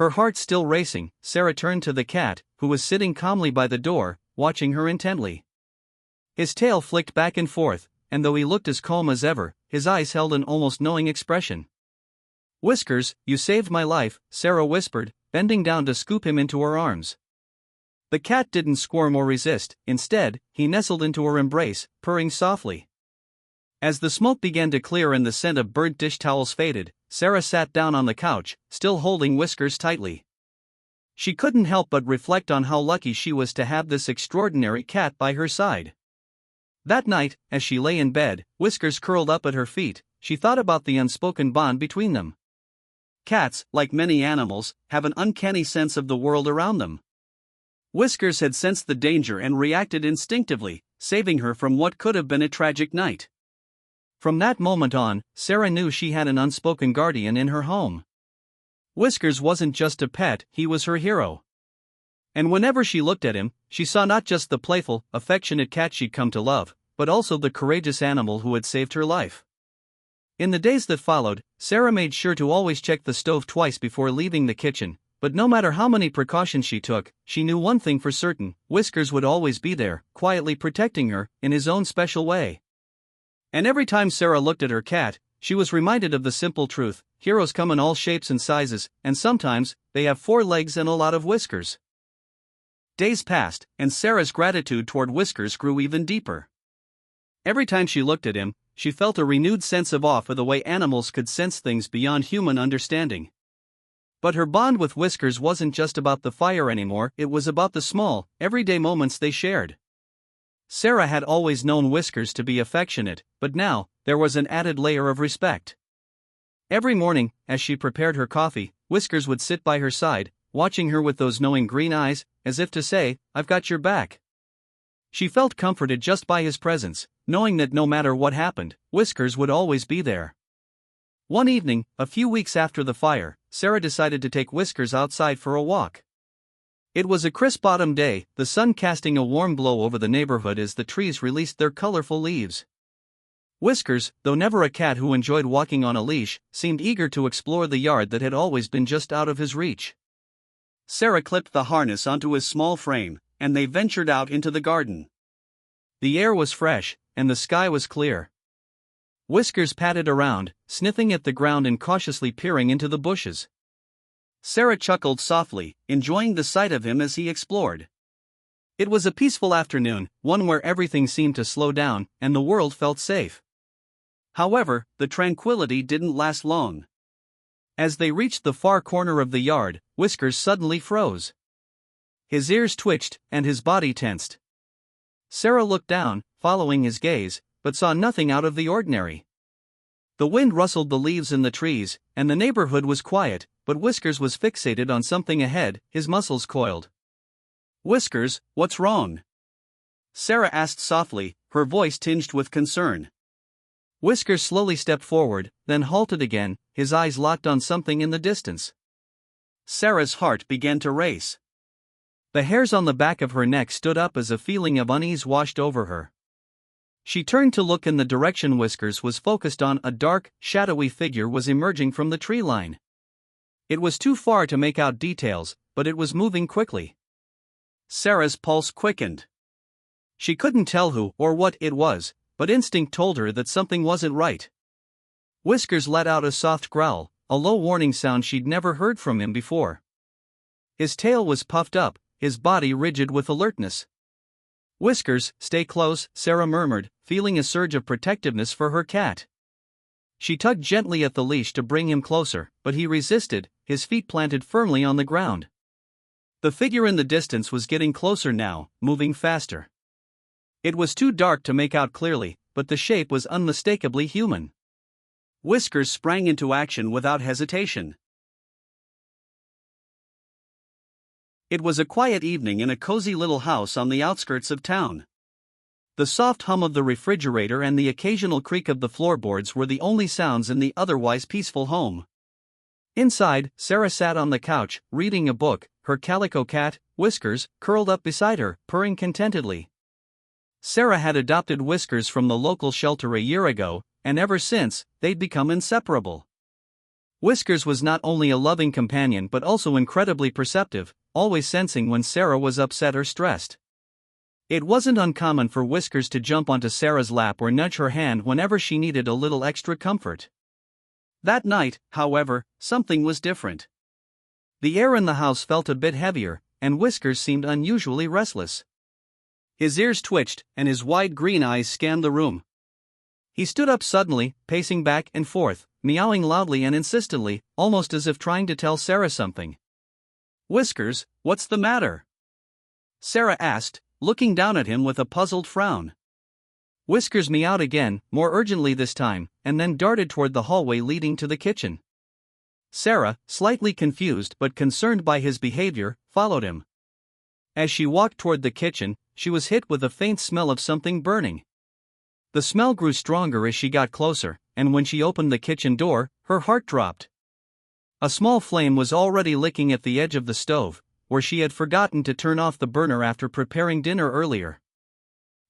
Her heart still racing, Sarah turned to the cat, who was sitting calmly by the door, watching her intently. His tail flicked back and forth, and though he looked as calm as ever, his eyes held an almost knowing expression. "Whiskers, you saved my life," Sarah whispered, bending down to scoop him into her arms. The cat didn't squirm or resist. Instead, he nestled into her embrace, purring softly. As the smoke began to clear and the scent of burnt dish towels faded, Sarah sat down on the couch, still holding Whiskers tightly. She couldn't help but reflect on how lucky she was to have this extraordinary cat by her side. That night, as she lay in bed, Whiskers curled up at her feet, she thought about the unspoken bond between them. Cats, like many animals, have an uncanny sense of the world around them. Whiskers had sensed the danger and reacted instinctively, saving her from what could have been a tragic night. From that moment on, Sarah knew she had an unspoken guardian in her home. Whiskers wasn't just a pet, he was her hero. And whenever she looked at him, she saw not just the playful, affectionate cat she'd come to love, but also the courageous animal who had saved her life. In the days that followed, Sarah made sure to always check the stove twice before leaving the kitchen, but no matter how many precautions she took, she knew one thing for certain: Whiskers would always be there, quietly protecting her, in his own special way. And every time Sarah looked at her cat, she was reminded of the simple truth: heroes come in all shapes and sizes, and sometimes, they have 4 legs and a lot of whiskers. Days passed, and Sarah's gratitude toward Whiskers grew even deeper. Every time she looked at him, she felt a renewed sense of awe for the way animals could sense things beyond human understanding. But her bond with Whiskers wasn't just about the fire anymore, it was about the small, everyday moments they shared. Sarah had always known Whiskers to be affectionate, but now, there was an added layer of respect. Every morning, as she prepared her coffee, Whiskers would sit by her side, watching her with those knowing green eyes, as if to say, "I've got your back." She felt comforted just by his presence, knowing that no matter what happened, Whiskers would always be there. One evening, a few weeks after the fire, Sarah decided to take Whiskers outside for a walk. It was a crisp autumn day, the sun casting a warm glow over the neighborhood as the trees released their colorful leaves. Whiskers, though never a cat who enjoyed walking on a leash, seemed eager to explore the yard that had always been just out of his reach. Sarah clipped the harness onto his small frame, and they ventured out into the garden. The air was fresh, and the sky was clear. Whiskers padded around, sniffing at the ground and cautiously peering into the bushes. Sarah chuckled softly, enjoying the sight of him as he explored. It was a peaceful afternoon, one where everything seemed to slow down, and the world felt safe. However, the tranquility didn't last long. As they reached the far corner of the yard, Whiskers suddenly froze. His ears twitched, and his body tensed. Sarah looked down, following his gaze, but saw nothing out of the ordinary. The wind rustled the leaves in the trees, and the neighborhood was quiet, but Whiskers was fixated on something ahead, his muscles coiled. "Whiskers, what's wrong?" Sarah asked softly, her voice tinged with concern. Whiskers slowly stepped forward, then halted again, his eyes locked on something in the distance. Sarah's heart began to race. The hairs on the back of her neck stood up as a feeling of unease washed over her. She turned to look in the direction Whiskers was focused on. A dark, shadowy figure was emerging from the tree line. It was too far to make out details, but it was moving quickly. Sarah's pulse quickened. She couldn't tell who or what it was, but instinct told her that something wasn't right. Whiskers let out a soft growl, a low warning sound she'd never heard from him before. His tail was puffed up, his body rigid with alertness. "Whiskers, stay close," Sarah murmured, feeling a surge of protectiveness for her cat. She tugged gently at the leash to bring him closer, but he resisted, his feet planted firmly on the ground. The figure in the distance was getting closer now, moving faster. It was too dark to make out clearly, but the shape was unmistakably human. Whiskers sprang into action without hesitation. It was a quiet evening in a cozy little house on the outskirts of town. The soft hum of the refrigerator and the occasional creak of the floorboards were the only sounds in the otherwise peaceful home. Inside, Sarah sat on the couch, reading a book, her calico cat, Whiskers, curled up beside her, purring contentedly. Sarah had adopted Whiskers from the local shelter a year ago, and ever since, they'd become inseparable. Whiskers was not only a loving companion but also incredibly perceptive, always sensing when Sarah was upset or stressed. It wasn't uncommon for Whiskers to jump onto Sarah's lap or nudge her hand whenever she needed a little extra comfort. That night, however, something was different. The air in the house felt a bit heavier, and Whiskers seemed unusually restless. His ears twitched, and his wide green eyes scanned the room. He stood up suddenly, pacing back and forth, meowing loudly and insistently, almost as if trying to tell Sarah something. "Whiskers, what's the matter?" Sarah asked, looking down at him with a puzzled frown. Whiskers meowed again, more urgently this time, and then darted toward the hallway leading to the kitchen. Sarah, slightly confused but concerned by his behavior, followed him. As she walked toward the kitchen, she was hit with a faint smell of something burning. The smell grew stronger as she got closer, and when she opened the kitchen door, her heart dropped. A small flame was already licking at the edge of the stove, where she had forgotten to turn off the burner after preparing dinner earlier.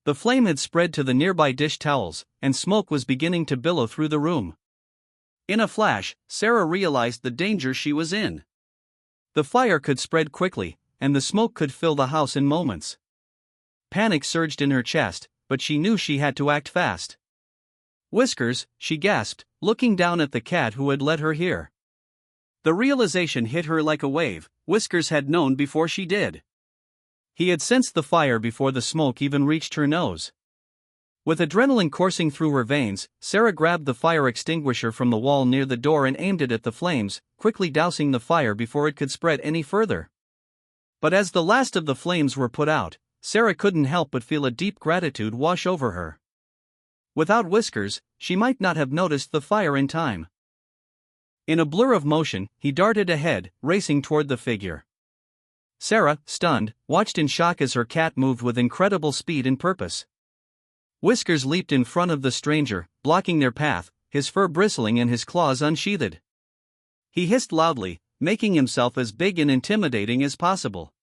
The flame had spread to the nearby dish towels, and smoke was beginning to billow through the room. In a flash, Sarah realized the danger she was in. The fire could spread quickly, and the smoke could fill the house in moments. Panic surged in her chest, but she knew she had to act fast. "Whiskers," she gasped, looking down at the cat who had led her here. The realization hit her like a wave. Whiskers had known before she did. He had sensed the fire before the smoke even reached her nose. With adrenaline coursing through her veins, Sarah grabbed the fire extinguisher from the wall near the door and aimed it at the flames, quickly dousing the fire before it could spread any further. But as the last of the flames were put out, Sarah couldn't help but feel a deep gratitude wash over her. Without Whiskers, she might not have noticed the fire in time. In a blur of motion, he darted ahead, racing toward the figure. Sarah, stunned, watched in shock as her cat moved with incredible speed and purpose. Whiskers leaped in front of the stranger, blocking their path, his fur bristling and his claws unsheathed. He hissed loudly, making himself as big and intimidating as possible.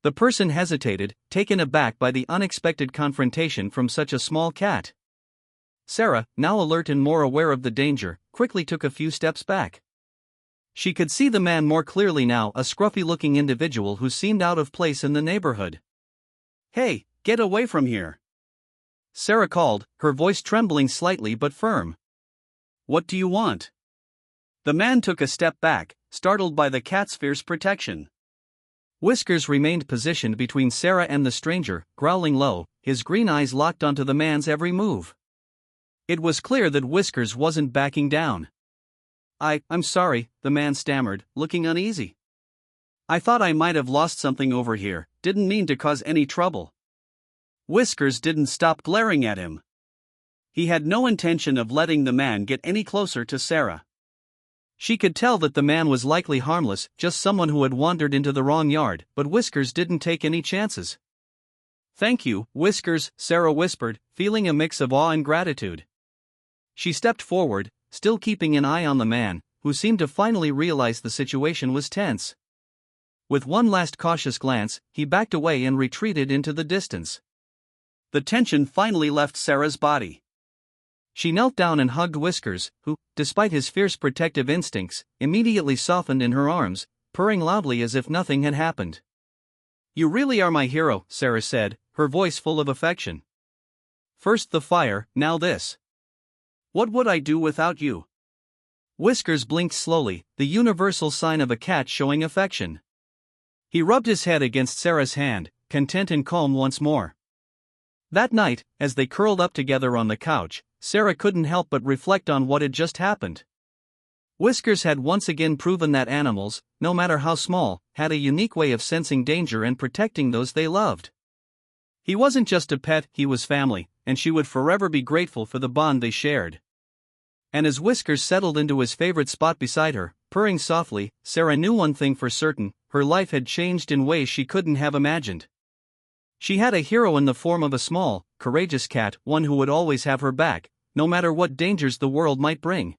The person hesitated, taken aback by the unexpected confrontation from such a small cat. Sarah, now alert and more aware of the danger, quickly took a few steps back. She could see the man more clearly now, a scruffy-looking individual who seemed out of place in the neighborhood. "Hey, get away from here!" Sarah called, her voice trembling slightly but firm. "What do you want?" The man took a step back, startled by the cat's fierce protection. Whiskers remained positioned between Sarah and the stranger, growling low, his green eyes locked onto the man's every move. It was clear that Whiskers wasn't backing down. I'm sorry," the man stammered, looking uneasy. "I thought I might have lost something over here, didn't mean to cause any trouble." Whiskers didn't stop glaring at him. He had no intention of letting the man get any closer to Sarah. She could tell that the man was likely harmless, just someone who had wandered into the wrong yard, but Whiskers didn't take any chances. "Thank you, Whiskers," Sarah whispered, feeling a mix of awe and gratitude. She stepped forward, still keeping an eye on the man, who seemed to finally realize the situation was tense. With one last cautious glance, he backed away and retreated into the distance. The tension finally left Sarah's body. She knelt down and hugged Whiskers, who, despite his fierce protective instincts, immediately softened in her arms, purring loudly as if nothing had happened. "You really are my hero," Sarah said, her voice full of affection. "First the fire, now this. What would I do without you?" Whiskers blinked slowly, the universal sign of a cat showing affection. He rubbed his head against Sarah's hand, content and calm once more. That night, as they curled up together on the couch, Sarah couldn't help but reflect on what had just happened. Whiskers had once again proven that animals, no matter how small, had a unique way of sensing danger and protecting those they loved. He wasn't just a pet, he was family, and she would forever be grateful for the bond they shared. And as Whiskers settled into his favorite spot beside her, purring softly, Sarah knew one thing for certain: her life had changed in ways she couldn't have imagined. She had a hero in the form of a small, courageous cat, one who would always have her back, no matter what dangers the world might bring.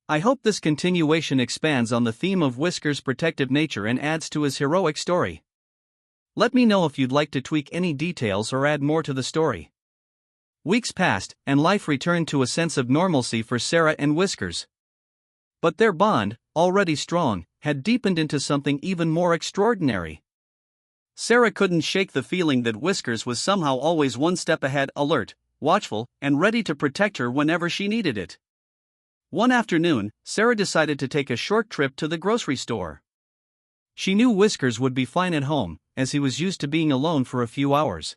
I hope this continuation expands on the theme of Whiskers' protective nature and adds to his heroic story. Let me know if you'd like to tweak any details or add more to the story. Weeks passed, and life returned to a sense of normalcy for Sarah and Whiskers. But their bond, already strong, had deepened into something even more extraordinary. Sarah couldn't shake the feeling that Whiskers was somehow always one step ahead, alert, watchful, and ready to protect her whenever she needed it. One afternoon, Sarah decided to take a short trip to the grocery store. She knew Whiskers would be fine at home, as he was used to being alone for a few hours.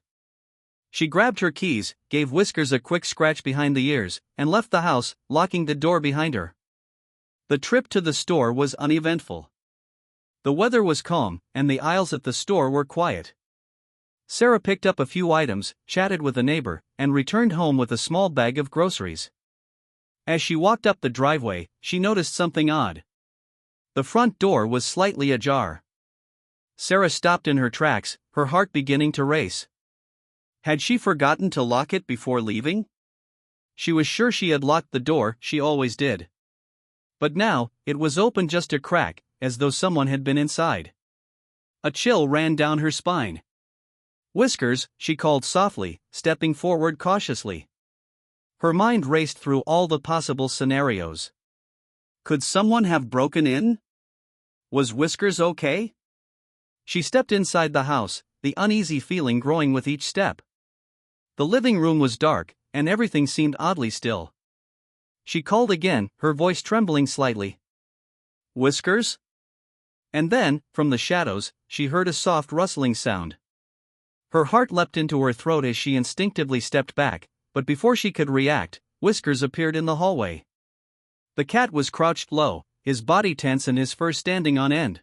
She grabbed her keys, gave Whiskers a quick scratch behind the ears, and left the house, locking the door behind her. The trip to the store was uneventful. The weather was calm, and the aisles at the store were quiet. Sarah picked up a few items, chatted with a neighbor, and returned home with a small bag of groceries. As she walked up the driveway, she noticed something odd. The front door was slightly ajar. Sarah stopped in her tracks, her heart beginning to race. Had she forgotten to lock it before leaving? She was sure she had locked the door, she always did. But now, it was open just a crack, as though someone had been inside. A chill ran down her spine. "Whiskers," she called softly, stepping forward cautiously. Her mind raced through all the possible scenarios. Could someone have broken in? Was Whiskers okay? She stepped inside the house, the uneasy feeling growing with each step. The living room was dark, and everything seemed oddly still. She called again, her voice trembling slightly. "Whiskers?" And then, from the shadows, she heard a soft rustling sound. Her heart leapt into her throat as she instinctively stepped back, but before she could react, Whiskers appeared in the hallway. The cat was crouched low, his body tense and his fur standing on end.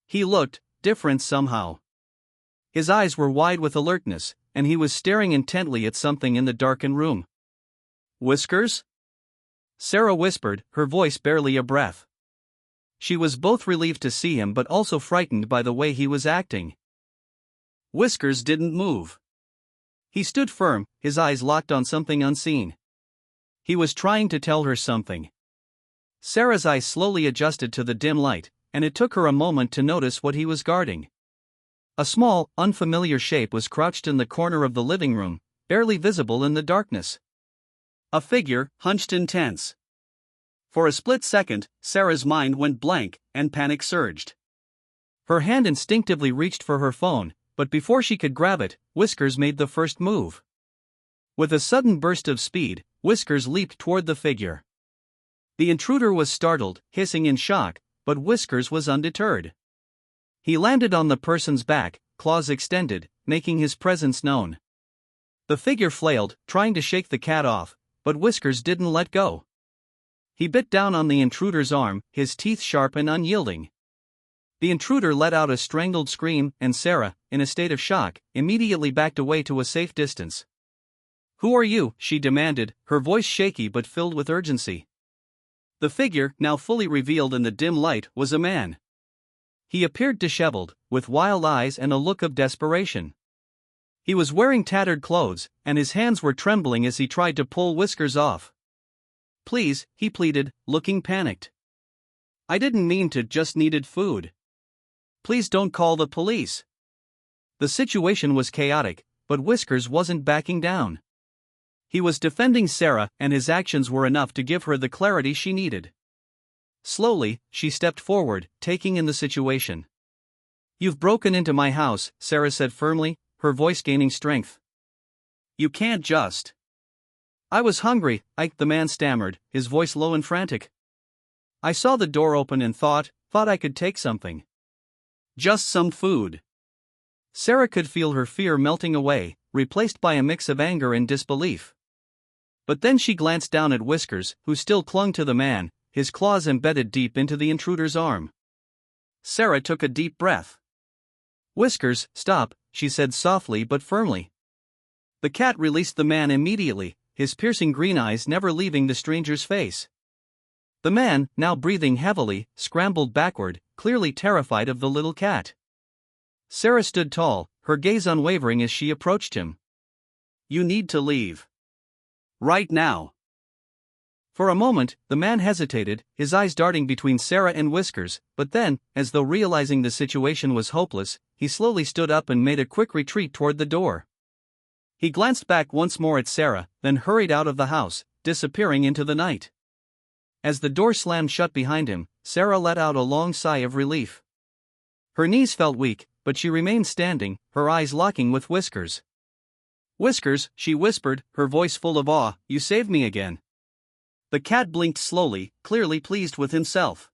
He looked different somehow. His eyes were wide with alertness, and he was staring intently at something in the darkened room. "Whiskers?" Sarah whispered, her voice barely a breath. She was both relieved to see him but also frightened by the way he was acting. Whiskers didn't move. He stood firm, his eyes locked on something unseen. He was trying to tell her something. Sarah's eyes slowly adjusted to the dim light, and it took her a moment to notice what he was guarding. A small, unfamiliar shape was crouched in the corner of the living room, barely visible in the darkness. A figure, hunched and tense. For a split second, Sarah's mind went blank, and panic surged. Her hand instinctively reached for her phone, but before she could grab it, Whiskers made the first move. With a sudden burst of speed, Whiskers leaped toward the figure. The intruder was startled, hissing in shock, but Whiskers was undeterred. He landed on the person's back, claws extended, making his presence known. The figure flailed, trying to shake the cat off, but Whiskers didn't let go. He bit down on the intruder's arm, his teeth sharp and unyielding. The intruder let out a strangled scream, and Sarah, in a state of shock, immediately backed away to a safe distance. "Who are you?" she demanded, her voice shaky but filled with urgency. The figure, now fully revealed in the dim light, was a man. He appeared disheveled, with wild eyes and a look of desperation. He was wearing tattered clothes, and his hands were trembling as he tried to pull Whiskers off. "Please," he pleaded, looking panicked. "I didn't mean to, just needed food. Please don't call the police." The situation was chaotic, but Whiskers wasn't backing down. He was defending Sarah, and his actions were enough to give her the clarity she needed. Slowly, she stepped forward, taking in the situation. "You've broken into my house," Sarah said firmly, her voice gaining strength. "You can't just." "I was hungry," the man stammered, his voice low and frantic. "I saw the door open and thought I could take something. Just some food." Sarah could feel her fear melting away, replaced by a mix of anger and disbelief. But then she glanced down at Whiskers, who still clung to the man, his claws embedded deep into the intruder's arm. Sarah took a deep breath. "Whiskers, stop," she said softly but firmly. The cat released the man immediately, his piercing green eyes never leaving the stranger's face. The man, now breathing heavily, scrambled backward, clearly terrified of the little cat. Sarah stood tall, her gaze unwavering as she approached him. "You need to leave. Right now." For a moment, the man hesitated, his eyes darting between Sarah and Whiskers, but then, as though realizing the situation was hopeless, he slowly stood up and made a quick retreat toward the door. He glanced back once more at Sarah, then hurried out of the house, disappearing into the night. As the door slammed shut behind him, Sarah let out a long sigh of relief. Her knees felt weak, but she remained standing, her eyes locking with Whiskers. "Whiskers," she whispered, her voice full of awe, "you saved me again." The cat blinked slowly, clearly pleased with himself.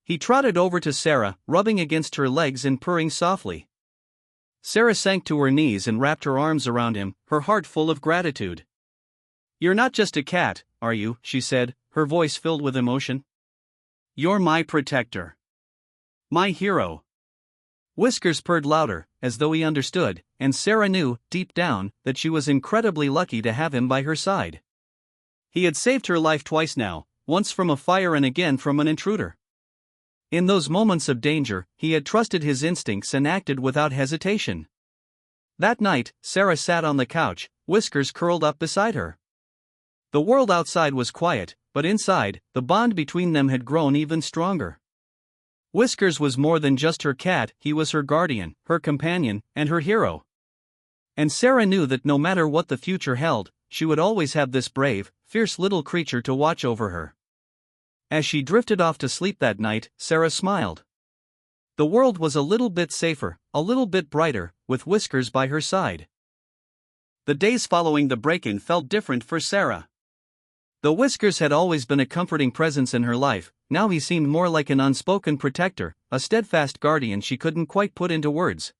He trotted over to Sarah, rubbing against her legs and purring softly. Sarah sank to her knees and wrapped her arms around him, her heart full of gratitude. "You're not just a cat, are you?" she said, her voice filled with emotion. "You're my protector. My hero." Whiskers purred louder, as though he understood, and Sarah knew, deep down, that she was incredibly lucky to have him by her side. He had saved her life twice now, once from a fire and again from an intruder. In those moments of danger, he had trusted his instincts and acted without hesitation. That night, Sarah sat on the couch, Whiskers curled up beside her. The world outside was quiet, but inside, the bond between them had grown even stronger. Whiskers was more than just her cat, he was her guardian, her companion, and her hero. And Sarah knew that no matter what the future held, she would always have this brave, fierce little creature to watch over her. As she drifted off to sleep that night, Sarah smiled. The world was a little bit safer, a little bit brighter, with Whiskers by her side. The days following the break-in felt different for Sarah. Though Whiskers had always been a comforting presence in her life, now he seemed more like an unspoken protector, a steadfast guardian she couldn't quite put into words.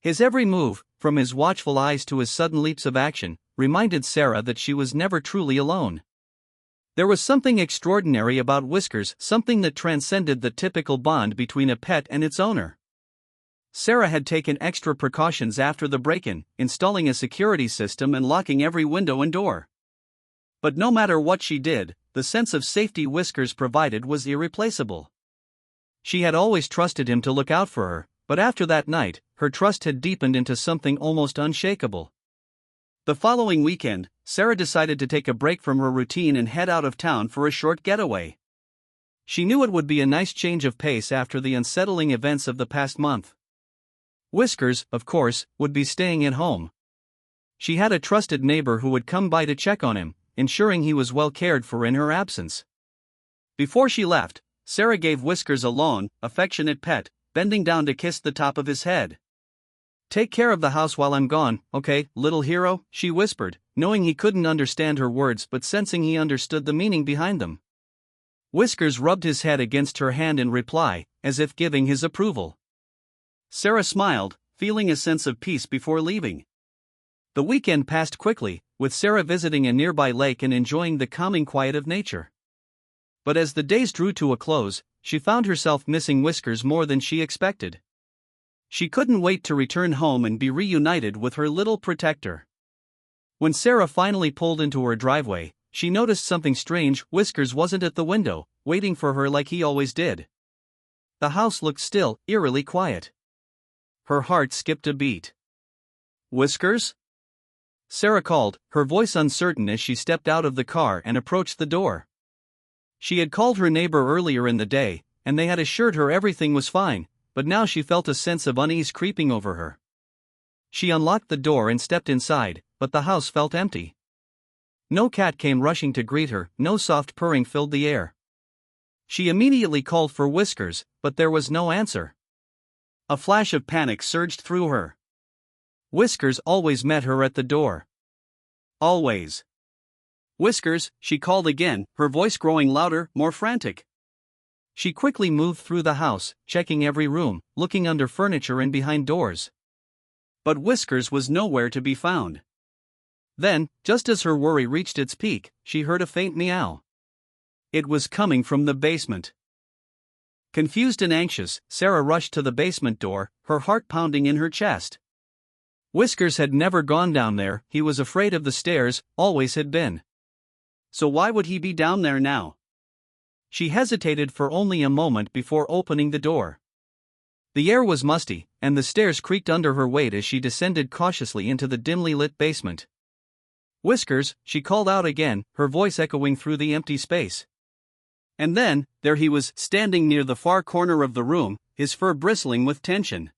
His every move, from his watchful eyes to his sudden leaps of action, reminded Sarah that she was never truly alone. There was something extraordinary about Whiskers, something that transcended the typical bond between a pet and its owner. Sarah had taken extra precautions after the break-in, installing a security system and locking every window and door. But no matter what she did, the sense of safety Whiskers provided was irreplaceable. She had always trusted him to look out for her, but after that night, her trust had deepened into something almost unshakable. The following weekend, Sarah decided to take a break from her routine and head out of town for a short getaway. She knew it would be a nice change of pace after the unsettling events of the past month. Whiskers, of course, would be staying at home. She had a trusted neighbor who would come by to check on him, ensuring he was well cared for in her absence. Before she left, Sarah gave Whiskers a long, affectionate pet, bending down to kiss the top of his head. "Take care of the house while I'm gone, okay, little hero?" she whispered, knowing he couldn't understand her words but sensing he understood the meaning behind them. Whiskers rubbed his head against her hand in reply, as if giving his approval. Sarah smiled, feeling a sense of peace before leaving. The weekend passed quickly, with Sarah visiting a nearby lake and enjoying the calming quiet of nature. But as the days drew to a close, she found herself missing Whiskers more than she expected. She couldn't wait to return home and be reunited with her little protector. When Sarah finally pulled into her driveway, she noticed something strange. Whiskers wasn't at the window, waiting for her like he always did. The house looked still, eerily quiet. Her heart skipped a beat. "Whiskers?" Sarah called, her voice uncertain as she stepped out of the car and approached the door. She had called her neighbor earlier in the day, and they had assured her everything was fine, but now she felt a sense of unease creeping over her. She unlocked the door and stepped inside, but the house felt empty. No cat came rushing to greet her, no soft purring filled the air. She immediately called for Whiskers, but there was no answer. A flash of panic surged through her. Whiskers always met her at the door. Always. "Whiskers," she called again, her voice growing louder, more frantic. She quickly moved through the house, checking every room, looking under furniture and behind doors. But Whiskers was nowhere to be found. Then, just as her worry reached its peak, she heard a faint meow. It was coming from the basement. Confused and anxious, Sarah rushed to the basement door, her heart pounding in her chest. Whiskers had never gone down there, he was afraid of the stairs, always had been. So why would he be down there now? She hesitated for only a moment before opening the door. The air was musty, and the stairs creaked under her weight as she descended cautiously into the dimly lit basement. "Whiskers," she called out again, her voice echoing through the empty space. And then, there he was, standing near the far corner of the room, his fur bristling with tension.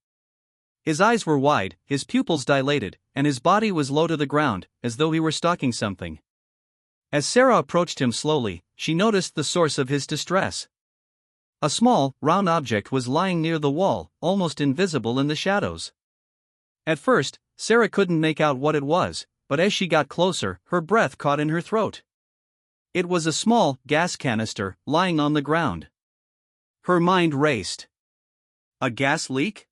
His eyes were wide, his pupils dilated, and his body was low to the ground, as though he were stalking something. As Sarah approached him slowly, she noticed the source of his distress. A small, round object was lying near the wall, almost invisible in the shadows. At first, Sarah couldn't make out what it was, but as she got closer, her breath caught in her throat. It was a small, gas canister, lying on the ground. Her mind raced. A gas leak?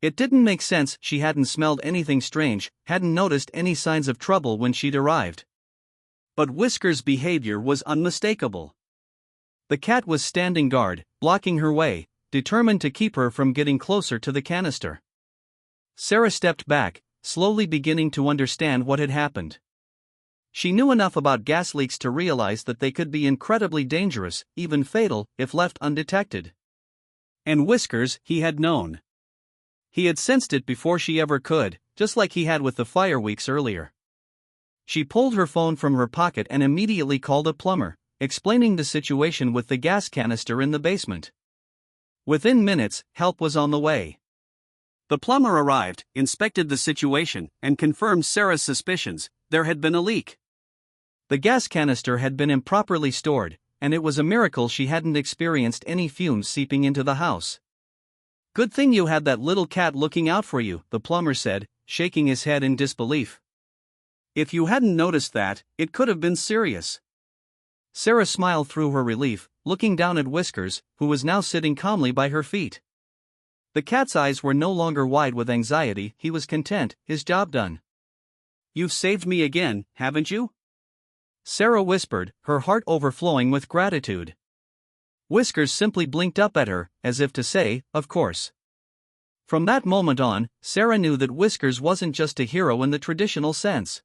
It didn't make sense. She hadn't smelled anything strange, hadn't noticed any signs of trouble when she'd arrived. But Whiskers' behavior was unmistakable. The cat was standing guard, blocking her way, determined to keep her from getting closer to the canister. Sarah stepped back, slowly beginning to understand what had happened. She knew enough about gas leaks to realize that they could be incredibly dangerous, even fatal, if left undetected. And Whiskers, he had known. He had sensed it before she ever could, just like he had with the fire weeks earlier. She pulled her phone from her pocket and immediately called a plumber, explaining the situation with the gas canister in the basement. Within minutes, help was on the way. The plumber arrived, inspected the situation, and confirmed Sarah's suspicions. There had been a leak. The gas canister had been improperly stored, and it was a miracle she hadn't experienced any fumes seeping into the house. "Good thing you had that little cat looking out for you," the plumber said, shaking his head in disbelief. "If you hadn't noticed that, it could have been serious." Sarah smiled through her relief, looking down at Whiskers, who was now sitting calmly by her feet. The cat's eyes were no longer wide with anxiety. He was content, his job done. "You've saved me again, haven't you?" Sarah whispered, her heart overflowing with gratitude. Whiskers simply blinked up at her, as if to say, "Of course." From that moment on, Sarah knew that Whiskers wasn't just a hero in the traditional sense.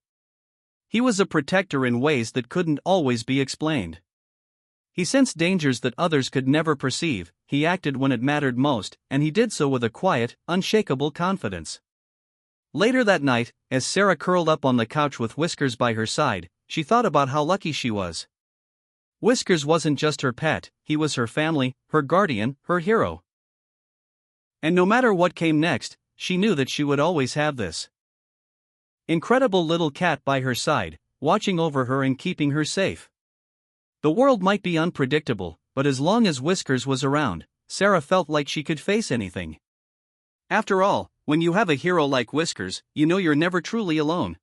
He was a protector in ways that couldn't always be explained. He sensed dangers that others could never perceive, he acted when it mattered most, and he did so with a quiet, unshakable confidence. Later that night, as Sarah curled up on the couch with Whiskers by her side, she thought about how lucky she was. Whiskers wasn't just her pet, he was her family, her guardian, her hero. And no matter what came next, she knew that she would always have this incredible little cat by her side, watching over her and keeping her safe. The world might be unpredictable, but as long as Whiskers was around, Sarah felt like she could face anything. After all, when you have a hero like Whiskers, you know you're never truly alone.